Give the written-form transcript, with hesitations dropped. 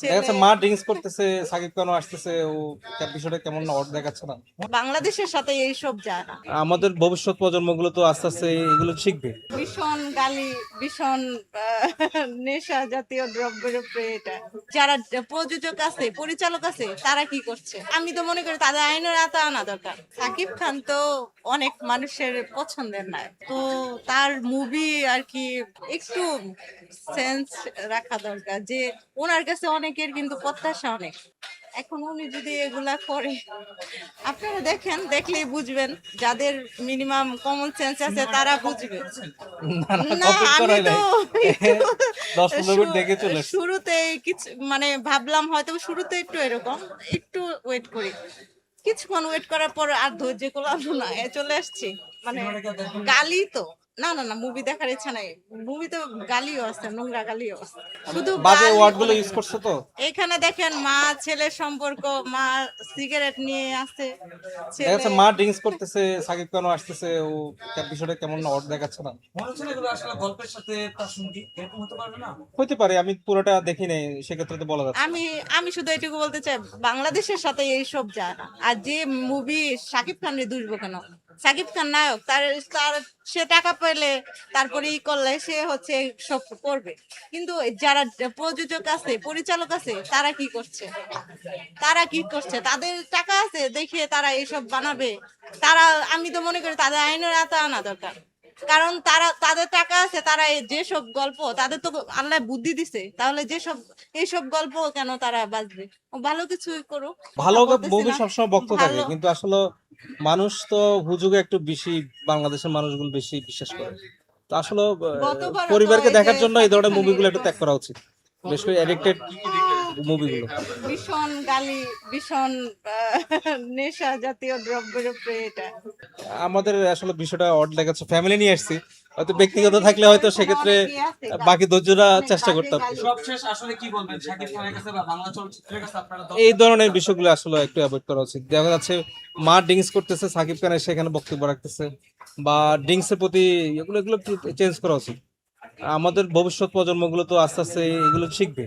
দেখা যাচ্ছে মা ড্রিঙ্কস করতেছে, সাকিব খানও আসতেছে, ও বিষয়টা কেমন অড দেখাচ্ছে না? বাংলাদেশের সাথে এইসব যায় না। আমাদের ভবিষ্যৎ প্রজন্মগুলো তো আস্তে আস্তে এগুলো শিখবে। ভীষণ গালি, ভীষণ নেশা জাতীয় দ্রব্যের উপরে এটা। যারা প্রযোজক আছে, পরিচালক আছে, তারা কি করছে? আমি তো মনে করি তাদের আইনের আওতায় আনা দরকার। সাকিব খান তো অনেক মানুষের পছন্দের না, তো তার মুভি আর কি একটু সেন্স রাখা দরকার, যে ওনার কাছে অনেকের কিন্তু প্রত্যাশা অনেক। এখন উনি যদি এগুলা করে, আপনারা দেখেন, দেখলেই বুঝবেন। যাদের মিনিমাম কমন সেন্স আছে তারা বুঝবে। না না, না, কপিট আমি করাই তো নাই। একটু 10-15 মিনিট দেখে চলে আসছে। শুরুতে কিছু মানে ভাবলাম হয়তো শুরুতে একটু এরকম, একটু ওয়েট করি। কিছুক্ষণ ওয়েট করার পর আর ধৈর্য করলাম না, চলে আসছি। মানে গালি তো, না না না, মুভি দেখার ইচ্ছা নাই। মুভিতে গালিও আছে, নোংরা গালিও আছে, শুধু বাজে গালি ওয়ার্ড গুলো অনেক। ইউজ করছে তো। এখানে দেখেন মা ছেলের সম্পর্ক, মা সিগারেট নিয়ে আছে, দেখা ছেলে যাচ্ছে মা ড্রিঙ্কস করতেছে, সাকিব খানও আসতেছে, ও বিষয়টা কেমন অড দেখাচ্ছে না? মনে হচ্ছে না এগুলো আসলে গল্পের সাথে প্রাসঙ্গিক, এরকম হতে পারবে না? হইতে পারে, আমি পুরোটা দেখি নাই, সেক্ষেত্রে তো বলা যাচ্ছে না। আমি আমি শুধু এটুকু বলতে চাই, বাংলাদেশের সাথে এইসব যায় না। আর যে মুভি শাকিব খানের দুষবো কেন? শাকিব খান নায়ক, তার তার সে টাকা পেলে, তারপরে ই করলে সে হচ্ছে সব করবে। কিন্তু যারা প্রযোজক আছে, পরিচালক আছে, তারা কি করছে? তারা কি করছে? তাদের টাকা আছে দেখে তারা এইসব বানাবে। তারা, আমি তো মনে করি তাদের আইনের আওতায় আনা দরকার। কারণ তাদের টাকা আছে, তারা যেসব গল্প, তাদের তো আল্লাহ বুদ্ধি দিছে, তাহলে যেসব এইসব গল্প কেন তারা বাঁচবে? ভালো কিছু করুক, ভালো বলতেছি মুভি না। সবসময় বক্ত থাকে, ভালো, কিন্তু আসলে মানুষ তো হুজুগে একটু বেশি, বাংলাদেশের মানুষগুলো বেশি বিশ্বাস করে। তো আসলে গতবারও তো পরিবারকে এই যে দেখার জন্য এই সাকিব ধরনের খানের মুভিগুলো একটু এরকম ত্যাগ করা উচিত, বিশেষ করে এডিক্টেড মুভিগুলো। ভীষণ গালি, ভীষণ নেশা জাতীয় দ্রব্যের উপরে এটা। আমাদের আসলে বিষয়টা অড লেগেছে, ফ্যামিলি নিয়ে আসছি, হয়তো ব্যক্তিগত থাকলে হয়তো সেক্ষেত্রে বাকি ধৈর্যরা চেষ্টা করতাম। সবশেষ আসলে কি বলবেন শাকিব খানের কাছে বা বাংলা চলচ্চিত্রের কাছে আপনারা এই ধরনের বিষয়গুলো আসলে একটু অ্যাভয়েড করা উচিত। দেখা যাচ্ছে মা ড্রিঙ্কস করতেছে, সাকিব খান সেখানে বক্তব্য রাখতেছে, বা ড্রিঙ্কস এর প্রতি এগুলো এগুলো একটু চেঞ্জ করা উচিত। আমাদের ভবিষ্যৎ প্রজন্মগুলো তো আস্তে আস্তে এগুলো শিখবে।